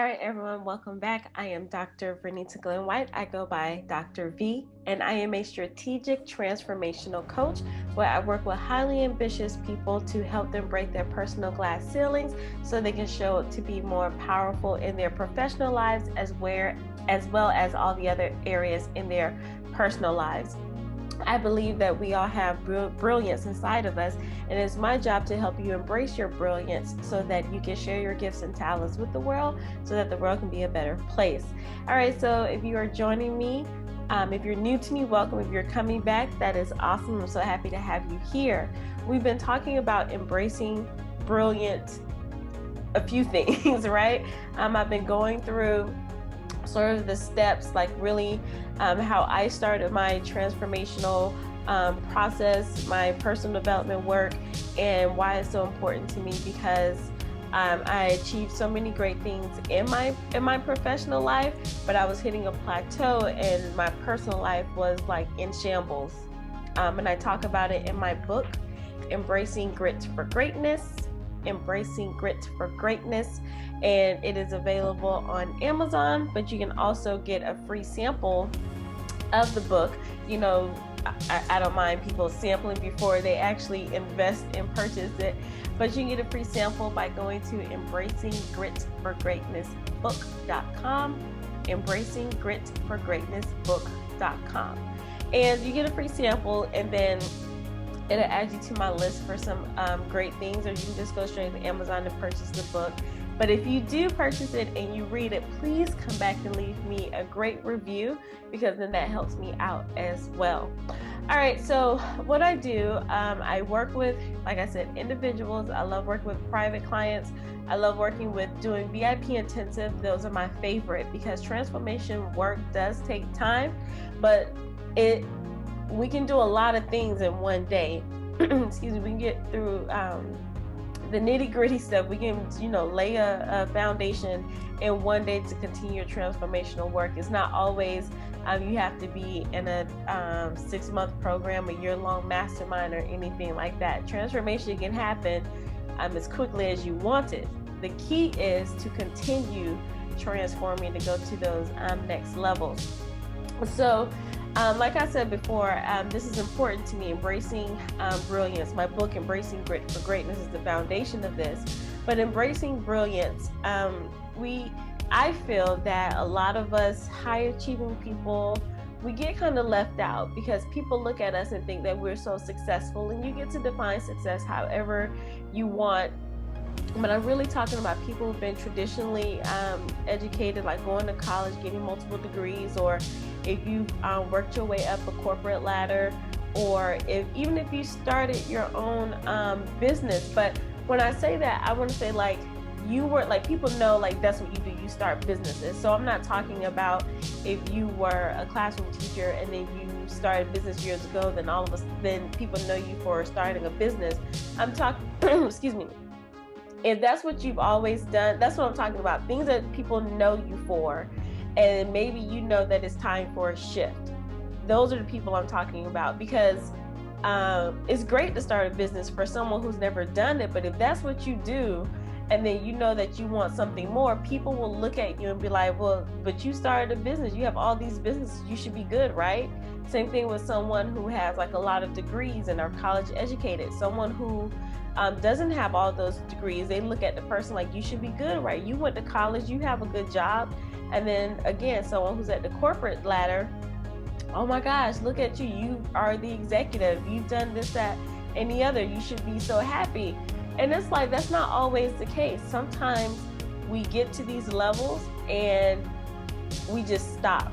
right, everyone, welcome back. I am Dr. Vernita Glenn-White. I go by Dr. V, and I am a strategic transformational coach where I work with highly ambitious people to help them break their personal glass ceilings so they can show up to be more powerful in their professional lives as well as all the other areas in their personal lives. I believe that we all have brilliance inside of us, and it's my job to help you embrace your brilliance so that you can share your gifts and talents with the world so that the world can be a better place. All right, so if you are joining me, if you're new to me, welcome. If you're coming back, that is awesome. I'm so happy to have you here. We've been talking about embracing brilliant, a few things, right? I've been going through sort of the steps, like really how I started my transformational process, my personal development work, and why it's so important to me because I achieved so many great things in my professional life, but I was hitting a plateau and my personal life was like in shambles. And I talk about it in my book, Embracing Grit for Greatness. Embracing Grit for Greatness, and it is available on Amazon, but you can also get a free sample of the book. You know, I don't mind people sampling before they actually invest and purchase it, but you can get a free sample by going to embracinggritforgreatnessbook.com, embracinggritforgreatnessbook.com, and you get a free sample, and then it'll add you to my list for some great things, or you can just go straight to Amazon and purchase the book. But if you do purchase it and you read it, please come back and leave me a great review, because then that helps me out as well. All right, so what I do, I work with, like I said, individuals. I love working with private clients. I love working with doing VIP intensive. Those are my favorite because transformation work does take time, but we can do a lot of things in one day. Excuse me, we can get through the nitty gritty stuff. We can, lay a foundation in one day to continue your transformational work. It's not always you have to be in a 6-month program, a year-long mastermind, or anything like that. Transformation can happen as quickly as you want it. The key is to continue transforming to go to those next levels. So, like I said before, this is important to me, embracing brilliance. My book, Embracing Grit for Greatness, is the foundation of this. But embracing brilliance, I feel that a lot of us high-achieving people, we get kind of left out because people look at us and think that we're so successful, and you get to define success however you want. But I'm really talking about people who've been traditionally educated, like going to college, getting multiple degrees, or if you've worked your way up a corporate ladder, or even if you started your own business. But when I say that, I want to say like you were, like people know like that's what you do, you start businesses. So I'm not talking about if you were a classroom teacher and then you started business years ago, then people know you for starting a business. I'm talking, excuse me. If that's what you've always done, that's what I'm talking about. Things that people know you for, and maybe you know that it's time for a shift. Those are the people I'm talking about, because it's great to start a business for someone who's never done it. But if that's what you do, and then you know that you want something more, people will look at you and be like, well, but you started a business. You have all these businesses. You should be good, right? Same thing with someone who has like a lot of degrees and are college educated. Someone who doesn't have all those degrees, they look at the person like, you should be good, right? You went to college, you have a good job. And then again, someone who's at the corporate ladder, oh my gosh, look at you. You are the executive. You've done this, that, and the other. You should be so happy. And it's like, that's not always the case. Sometimes we get to these levels and we just stop.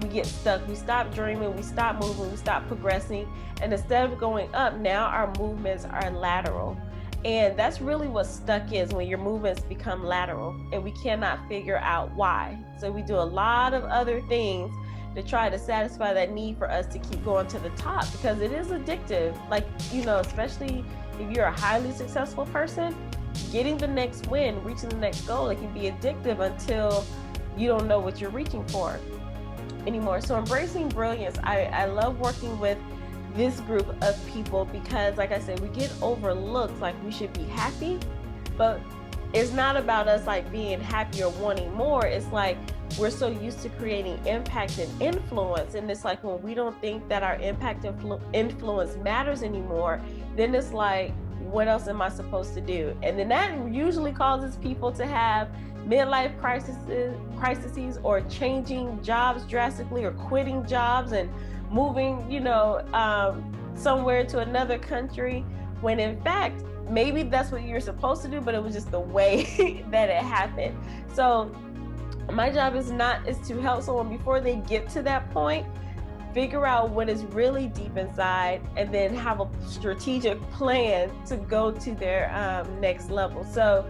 We get stuck. We stop dreaming. We stop moving. We stop progressing. And instead of going up, now our movements are lateral. And that's really what stuck is, when your movements become lateral and we cannot figure out why. So we do a lot of other things to try to satisfy that need for us to keep going to the top, because it is addictive. Like, especially if you're a highly successful person, getting the next win, reaching the next goal, it can be addictive until you don't know what you're reaching for anymore. So embracing brilliance, I love working with this group of people because, like I said, we get overlooked, like we should be happy, but it's not about us like being happy or wanting more. It's like we're so used to creating impact and influence, and it's like when we don't think that our impact and influence matters anymore, then it's like, what else am I supposed to do? And then that usually causes people to have midlife crises or changing jobs drastically, or quitting jobs and moving, somewhere to another country, when in fact maybe that's what you're supposed to do, but it was just the way that it happened. So my job is to help someone before they get to that point, figure out what is really deep inside, and then have a strategic plan to go to their next level. So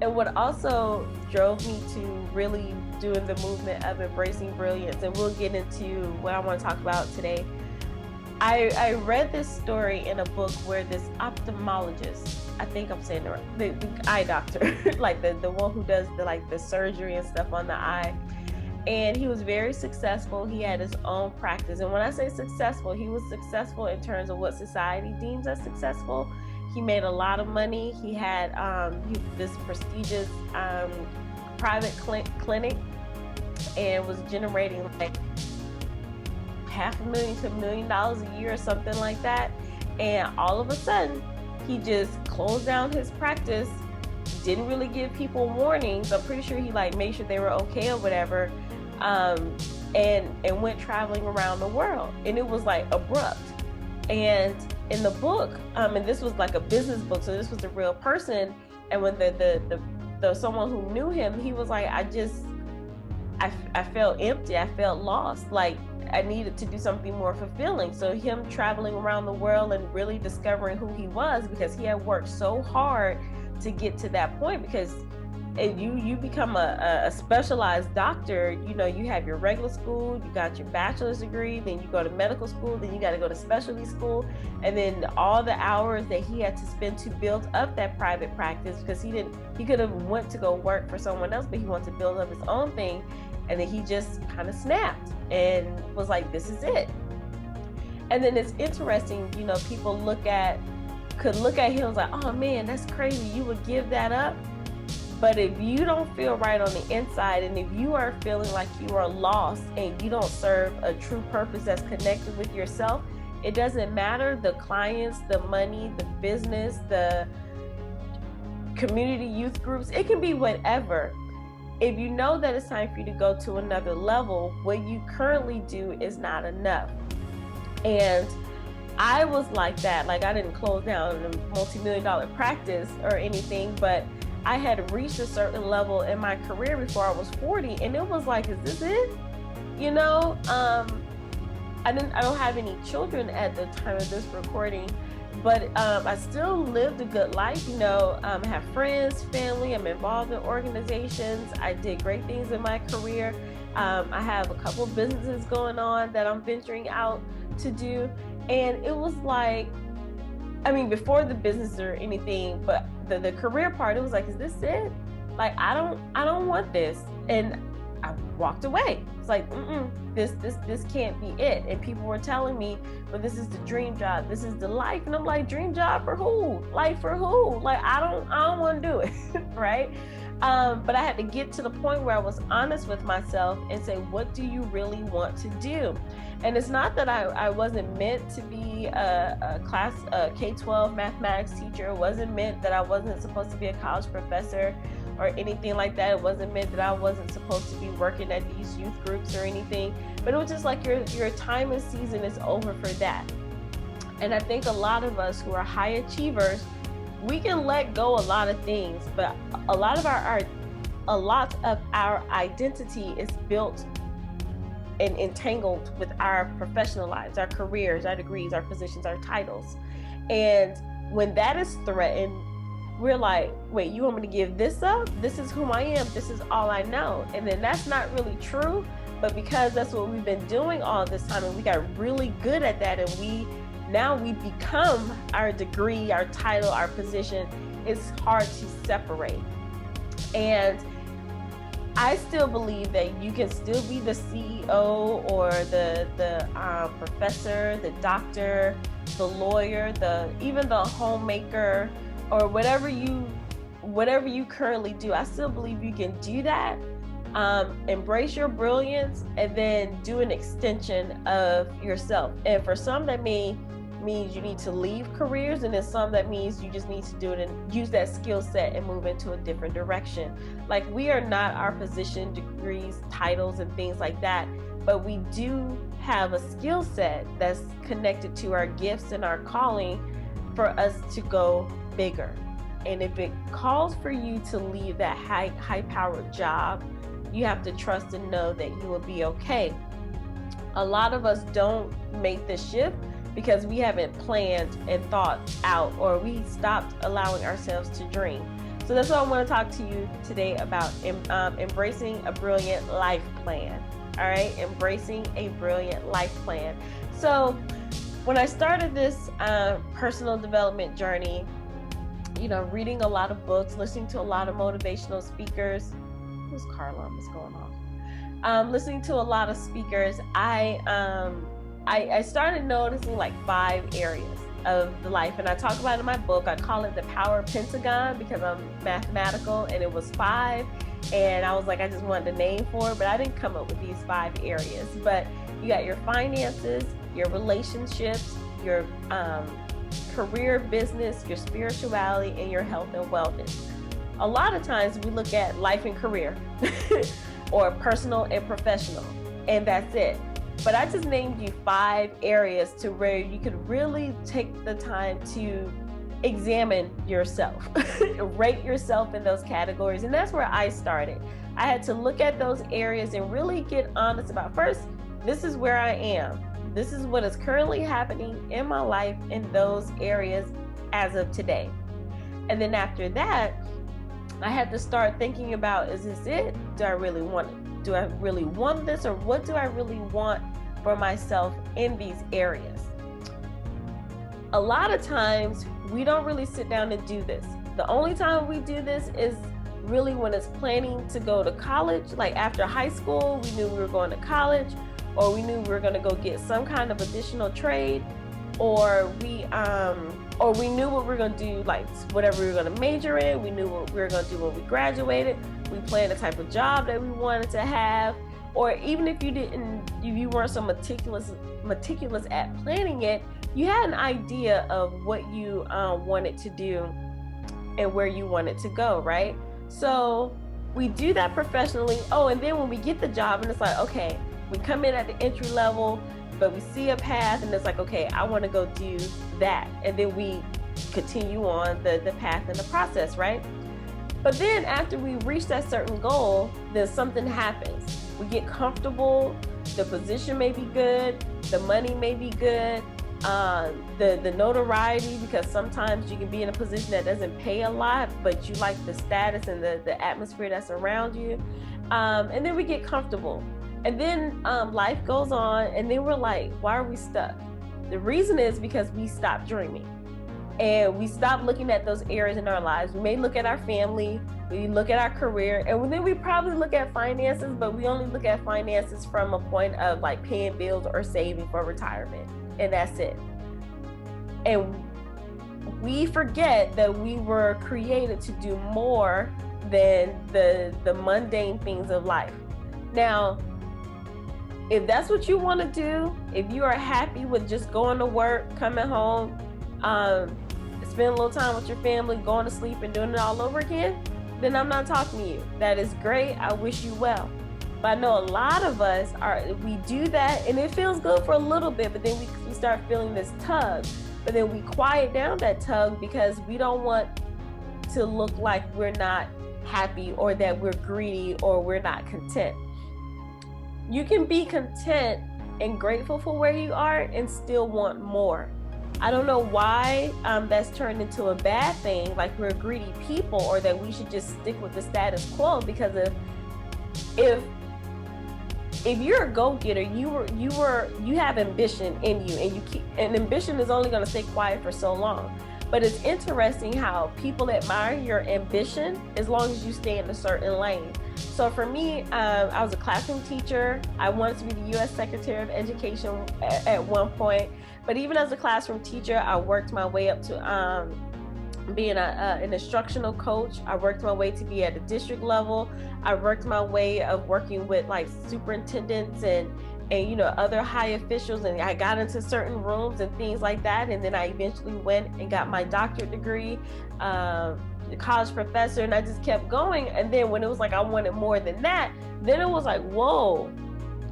and what also drove me to really doing the movement of embracing brilliance, and we'll get into what I want to talk about today. I read this story in a book where this ophthalmologist, I think I'm saying it right, the eye doctor, like the one who does the surgery and stuff on the eye. And he was very successful. He had his own practice. And when I say successful, he was successful in terms of what society deems as successful. He made a lot of money. He had this prestigious private clinic, and was generating like $500,000 to $1 million a year or something like that. And all of a sudden, he just closed down his practice, didn't really give people warnings. I'm pretty sure he made sure they were okay or whatever, and went traveling around the world. And it was abrupt. And in the book, and this was like a business book, so this was a real person. And when the someone who knew him, he was like, I felt empty. I felt lost. Like I needed to do something more fulfilling. So him traveling around the world and really discovering who he was, because he had worked so hard to get to that point. Because you become a specialized doctor, you have your regular school, you got your bachelor's degree, then you go to medical school, then you got to go to specialty school, and then all the hours that he had to spend to build up that private practice, because he could have went to go work for someone else, but he wanted to build up his own thing. And then he just kind of snapped and was like, this is it. And then it's interesting, people could look at him like, oh man, that's crazy, you would give that up. But if you don't feel right on the inside, and if you are feeling like you are lost and you don't serve a true purpose that's connected with yourself, it doesn't matter the clients, the money, the business, the community youth groups, it can be whatever. If you know that it's time for you to go to another level, what you currently do is not enough. And I was like that. Like I didn't close down a multi-million-dollar practice or anything, but I had reached a certain level in my career before I was 40, and it was like, is this it? I don't have any children at the time of this recording, but I still lived a good life. I have friends, family, I'm involved in organizations. I did great things in my career. I have a couple of businesses going on that I'm venturing out to do. And it was like, before the business or anything, but the career part, it was like, is this it? Like, I don't want this. And I walked away. It's like, this can't be it. And people were telling me, but this is the dream job. This is the life. And I'm like, dream job for who? Life for who? Like, I don't want to do it. Right. But I had to get to the point where I was honest with myself and say, what do you really want to do? And it's not that I wasn't meant to be a K-12 mathematics teacher. It wasn't meant that I wasn't supposed to be a college professor or anything like that. It wasn't meant that I wasn't supposed to be working at these youth groups or anything. But it was just like your time and season is over for that. And I think a lot of us who are high achievers, we can let go a lot of things, but a lot of our identity is built and entangled with our professional lives, our careers, our degrees, our positions, our titles. And when that is threatened, we're like, wait, you want me to give this up? This is who I am. This is all I know. And then that's not really true, but because that's what we've been doing all this time, and we got really good at that, and we become our degree, our title, our position, it's hard to separate. And I still believe that you can still be the CEO or the professor, the doctor, the lawyer, even the homemaker, or whatever you currently do, I still believe you can do that. Embrace your brilliance, and then do an extension of yourself. And for some, that means you need to leave careers, and then some that means you just need to do it and use that skill set and move into a different direction. Like, we are not our position, degrees, titles, and things like that, but we do have a skill set that's connected to our gifts and our calling for us to go bigger. And if it calls for you to leave that high-powered job, you have to trust and know that you will be okay. A lot of us don't make the shift because we haven't planned and thought out, or we stopped allowing ourselves to dream. So that's what I want to talk to you today about, embracing a brilliant life plan. All right, embracing a brilliant life plan. So when I started this personal development journey, reading a lot of books, listening to a lot of motivational speakers. Whose car alarm is going off? Listening to a lot of speakers, I started noticing like 5 areas of the life, and I talk about it in my book. I call it the Power Pentagon because I'm mathematical, and it was 5, and I was like, I just wanted a name for it, but I didn't come up with these 5 areas. But you got your finances, your relationships, your career, business, your spirituality, and your health and wellness. A lot of times we look at life and career or personal and professional, and that's it. But I just named you 5 areas to where you could really take the time to examine yourself, rate yourself in those categories. And that's where I started. I had to look at those areas and really get honest about, first, this is where I am. This is what is currently happening in my life in those areas as of today. And then after that, I had to start thinking about, is this it? Do I really want it? Do I really want this? Or what do I really want for myself in these areas? A lot of times we don't really sit down and do this. The only time we do this is really when it's planning to go to college. Like after high school, we knew we were going to college, or we knew we were going to go get some kind of additional trade, or we knew what we were going to do, like whatever we were going to major in. We knew what we were going to do when we graduated. We planned the type of job that we wanted to have. Or even if you weren't so meticulous at planning it, you had an idea of what you wanted to do and where you wanted to go, right? So we do that professionally. Oh, and then when we get the job, and it's like, okay, we come in at the entry level, but we see a path, and it's like, okay, I want to go do that. And then we continue on the path and the process, right? But then after we reach that certain goal, then something happens. We get comfortable, the position may be good, the money may be good, the notoriety, because sometimes you can be in a position that doesn't pay a lot, but you like the status and the atmosphere that's around you. And then we get comfortable. And then life goes on, and then we're like, why are we stuck? The reason is because we stopped dreaming. And we stopped looking at those areas in our lives. We may look at our family, we look at our career, and then we probably look at finances, but we only look at finances from a point of like paying bills or saving for retirement. And that's it. And we forget that we were created to do more than the mundane things of life. Now, if that's what you want to do, if you are happy with just going to work, coming home, spend a little time with your family, going to sleep and doing it all over again, then I'm not talking to you. That is great. I wish you well. But I know a lot of us we do that, and it feels good for a little bit, but then we start feeling this tug. But then we quiet down that tug because we don't want to look like we're not happy, or that we're greedy, or we're not content. You can be content and grateful for where you are and still want more. I don't know why that's turned into a bad thing, like we're greedy people, or that we should just stick with the status quo. Because if you're a go-getter, you have ambition in you, and ambition is only going to stay quiet for so long. But it's interesting how people admire your ambition as long as you stay in a certain lane. So for me, I was a classroom teacher. I wanted to be the U.S. Secretary of Education at one point. But even as a classroom teacher, I worked my way up to being an instructional coach. I worked my way to be at a district level. I worked my way of working with like superintendents and other high officials, and I got into certain rooms and things like that. And then I eventually went and got my doctorate degree, college professor, and I just kept going. And then when it was like I wanted more than that, then it was like, whoa,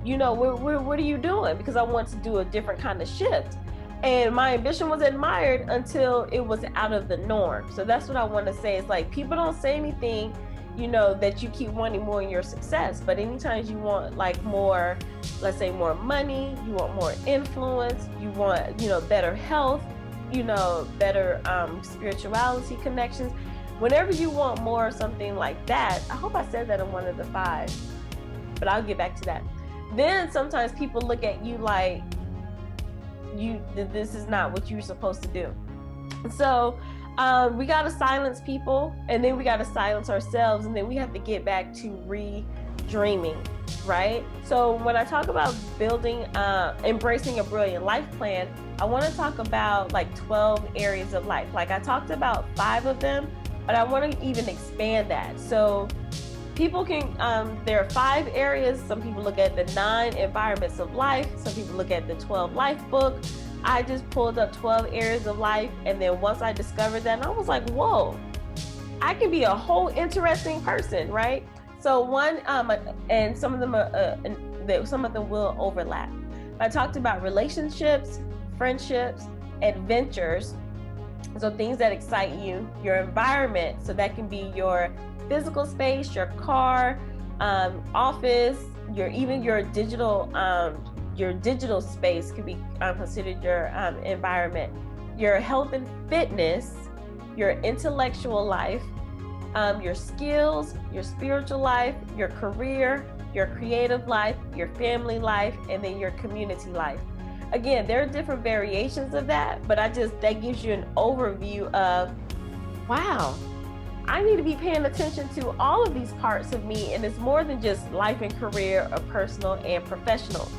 what are you doing? Because I want to do a different kind of shift. And my ambition was admired until it was out of the norm. So that's what I want to say. It's like, people don't say anything, that you keep wanting more in your success. But anytime you want like more, let's say more money, you want more influence, you want, better health, better spirituality connections. Whenever you want more of something like that, I hope I said that in one of the 5, but I'll get back to that. Then sometimes people look at you like, this is not what you're supposed to do. So we got to silence people, and then we got to silence ourselves, and then we have to get back to re-dreaming, right? So when I talk about building, embracing a brilliant life plan, I want to talk about like 12 areas of life. Like I talked about 5 of them, but I want to even expand that. So people can, there are 5 areas. Some people look at the 9 environments of life. Some people look at the 12 life book. I just pulled up 12 areas of life. And then once I discovered that, I was like, whoa, I can be a whole interesting person, right? So one, and some of them will overlap. I talked about relationships, friendships, adventures. So things that excite you, your environment. So that can be your physical space, your car, office, your digital space could be considered your environment. Your health and fitness, your intellectual life, your skills, your spiritual life, your career, your creative life, your family life, and then your community life. Again, there are different variations of that, but that gives you an overview of, wow, I need to be paying attention to all of these parts of me, and it's more than just life and career, or personal and professional.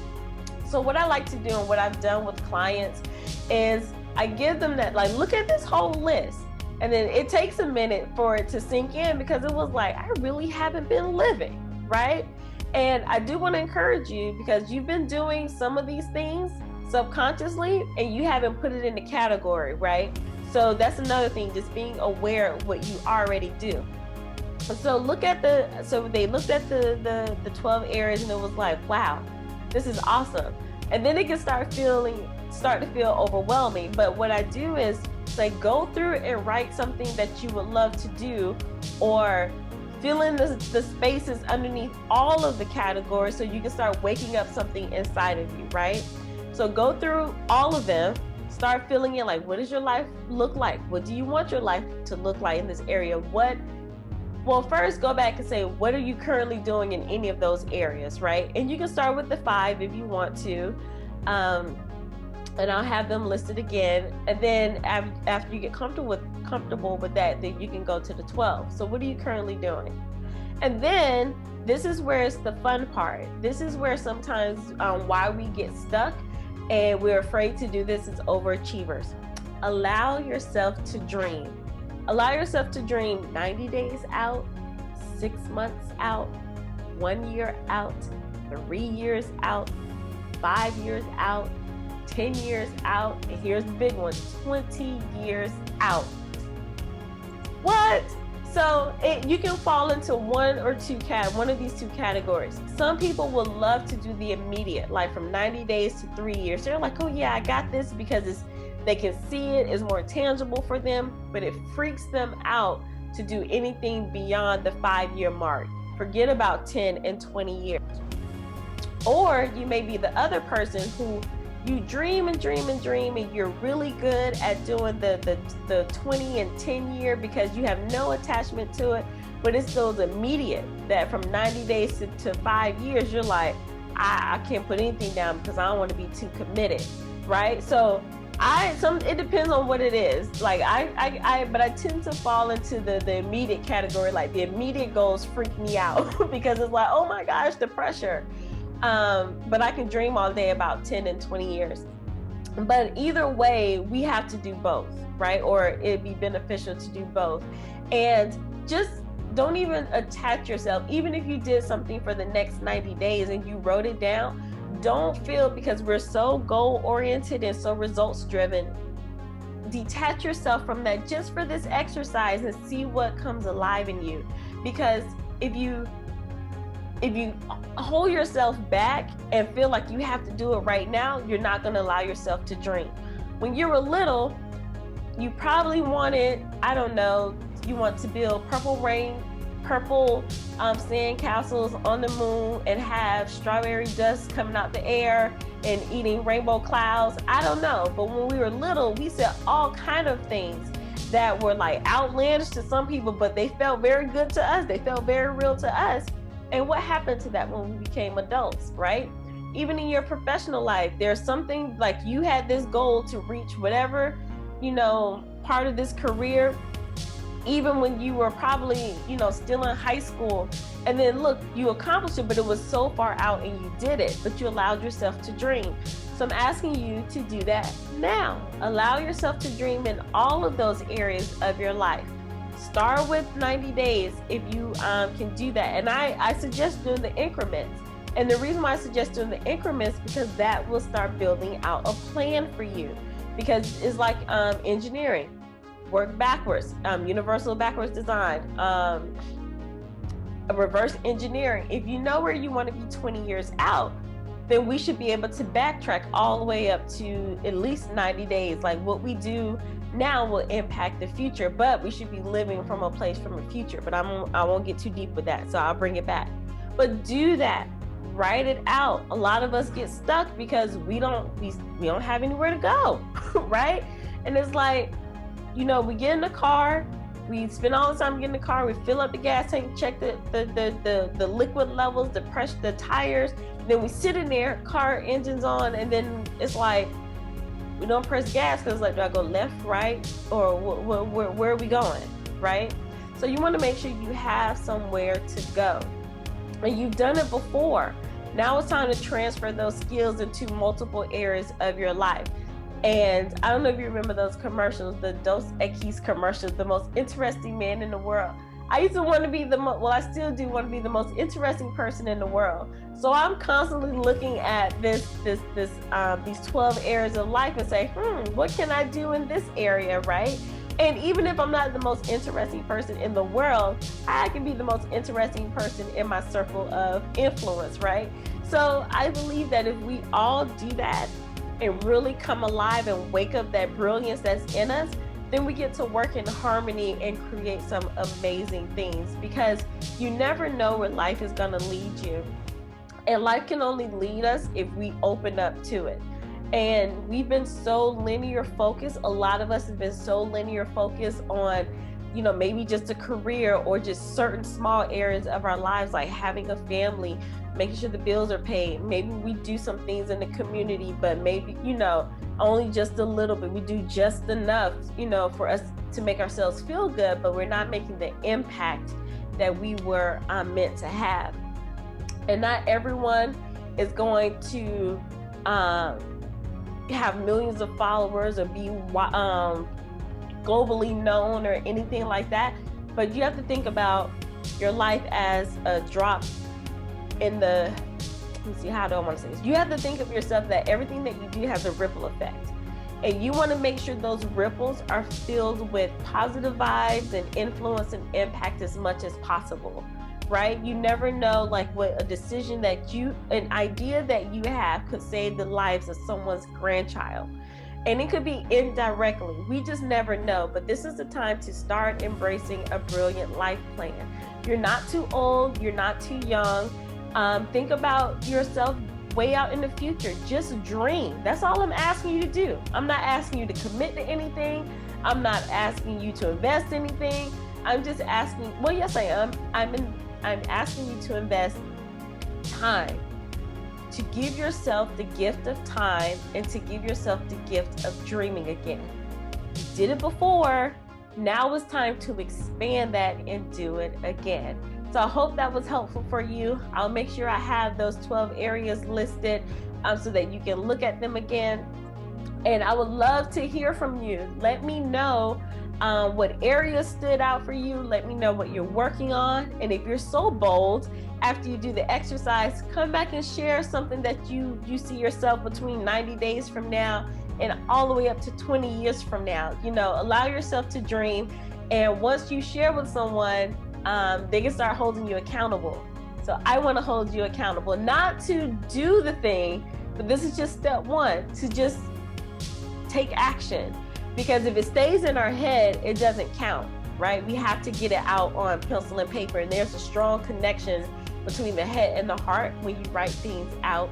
So what I like to do, and what I've done with clients, is I give them that, like, look at this whole list. And then it takes a minute for it to sink in, because it was like, I really haven't been living, right? And I do want to encourage you, because you've been doing some of these things subconsciously and you haven't put it in the category, right? So that's another thing, just being aware of what you already do. So they looked at the 12 areas, and it was like, wow, this is awesome. And then it can start to feel overwhelming. But what I do is like, go through and write something that you would love to do, or fill in the spaces underneath all of the categories, so you can start waking up something inside of you, right? So go through all of them, start filling in, like, what does your life look like? What do you want your life to look like in this area? Well, first go back and say, what are you currently doing in any of those areas, right? And you can start with the 5 if you want to. And I'll have them listed again. And then after you get comfortable with that, then you can go to the 12. So what are you currently doing? And then this is where it's the fun part. This is where sometimes why we get stuck and we're afraid to do this is overachievers. Allow yourself to dream. Allow yourself to dream 90 days out, 6 months out, 1 year out, 3 years out, 5 years out, 10 years out, and here's the big one, 20 years out. What? So you can fall into one of these 2 categories. Some people will love to do the immediate, like from 90 days to 3 years. They're like, oh yeah, I got this, because they can see it's more tangible for them, but it freaks them out to do anything beyond the 5-year mark. Forget about 10 and 20 years. Or you may be the other person who you dream and dream and dream, and you're really good at doing the 20 and 10 year because you have no attachment to it, but it's those immediate that from 90 days to 5 years, you're like, I can't put anything down because I don't want to be too committed, right? So it depends on what it is. Like but I tend to fall into the immediate category. Like the immediate goals freak me out because it's like, oh my gosh, the pressure. But I can dream all day about 10 and 20 years. But either way, we have to do both, right? Or it'd be beneficial to do both. And just don't even attach yourself, even if you did something for the next 90 days and you wrote it down, don't feel, because we're so goal oriented and so results driven, detach yourself from that just for this exercise and see what comes alive in you. Because if you hold yourself back and feel like you have to do it right now, you're not going to allow yourself to dream. When you were little, you probably wanted, I don't know, you want to build purple sand castles on the moon and have strawberry dust coming out the air and eating rainbow clouds. I don't know. But when we were little, we said all kind of things that were like outlandish to some people, but they felt very good to us. They felt very real to us. And what happened to that when we became adults, right? Even in your professional life, there's something like you had this goal to reach whatever, part of this career, even when you were probably, still in high school. And then look, you accomplished it, but it was so far out and you did it, but you allowed yourself to dream. So I'm asking you to do that now. Allow yourself to dream in all of those areas of your life. Start with 90 days if you can do that. And I suggest doing the increments. And the reason why I suggest doing the increments, because that will start building out a plan for you. Because it's like engineering. Work backwards, universal backwards design, reverse engineering. If you know where you want to be 20 years out, then we should be able to backtrack all the way up to at least 90 days. Like what we do now will impact the future, but we should be living from a place from a future. But I won't get too deep with that, so I'll bring it back. But do that. Write it out. A lot of us get stuck because we don't have anywhere to go, right? And it's like, we get in the car, we spend all the time getting in the car, we fill up the gas tank, check the liquid levels, the pressure, the tires, then we sit in there, car engine's on, and then it's like, we don't press gas because like, do I go left, right, or where are we going, right? So you want to make sure you have somewhere to go. And you've done it before. Now it's time to transfer those skills into multiple areas of your life. And I don't know if you remember those commercials, the Dos Equis commercials, the most interesting man in the world. I used to want to be I still do want to be the most interesting person in the world. So I'm constantly looking at these 12 areas of life and say, what can I do in this area, right? And even if I'm not the most interesting person in the world, I can be the most interesting person in my circle of influence, right? So I believe that if we all do that and really come alive and wake up that brilliance that's in us, then we get to work in harmony and create some amazing things, because you never know where life is going to lead you. And life can only lead us if we open up to it. And we've been so linear focused. A lot of us have been so linear focused on, maybe just a career or just certain small areas of our lives, like having a family, making sure the bills are paid. Maybe we do some things in the community, but maybe, only just a little bit. We do just enough, for us to make ourselves feel good, but we're not making the impact that we were meant to have. And not everyone is going to have millions of followers or be globally known or anything like that. But you have to think about your life as a drop in the, how do I want to say this? You have to think of yourself that everything that you do has a ripple effect. And you want to make sure those ripples are filled with positive vibes and influence and impact as much as possible, right? You never know, like, what a decision an idea that you have could save the lives of someone's grandchild. And it could be indirectly. We just never know. But this is the time to start embracing a brilliant life plan. You're not too old. You're not too young. Think about yourself way out in the future. Just dream. That's all I'm asking you to do. I'm not asking you to commit to anything. I'm not asking you to invest anything. I'm just asking, well, yes, I am. I'm asking you to invest time, to give yourself the gift of time and to give yourself the gift of dreaming again. You did it before. Now it's time to expand that and do it again. So I hope that was helpful for you. I'll make sure I have those 12 areas listed so that you can look at them again. And I would love to hear from you. Let me know what areas stood out for you. Let me know what you're working on. And if you're so bold, after you do the exercise, come back and share something that you see yourself between 90 days from now and all the way up to 20 years from now. You know, allow yourself to dream. And once you share with someone, they can start holding you accountable. So I want to hold you accountable, not to do the thing, but this is just step one, to just take action. Because if it stays in our head, it doesn't count, right? We have to get it out on pencil and paper. And there's a strong connection between the head and the heart when you write things out.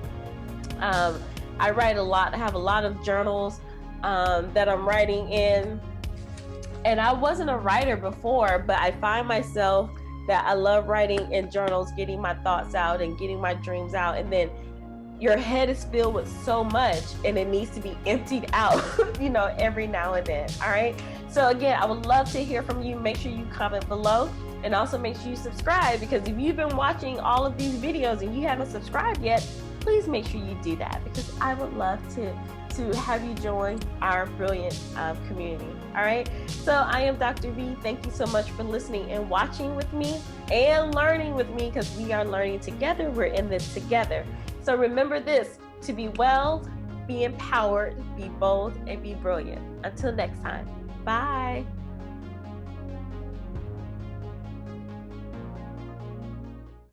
I write a lot. I have a lot of journals that I'm writing in. And I wasn't a writer before, but I find myself that I love writing in journals, getting my thoughts out and getting my dreams out. And then your head is filled with so much and it needs to be emptied out, you know, every now and then. All right. So again, I would love to hear from you. Make sure you comment below and also make sure you subscribe, because if you've been watching all of these videos and you haven't subscribed yet, please make sure you do that, because I would love to have you join our brilliant community. All right. So I am Dr. V. Thank you so much for listening and watching with me and learning with me, because we are learning together. We're in this together. So remember this: to be well, be empowered, be bold, and be brilliant. Until next time. Bye.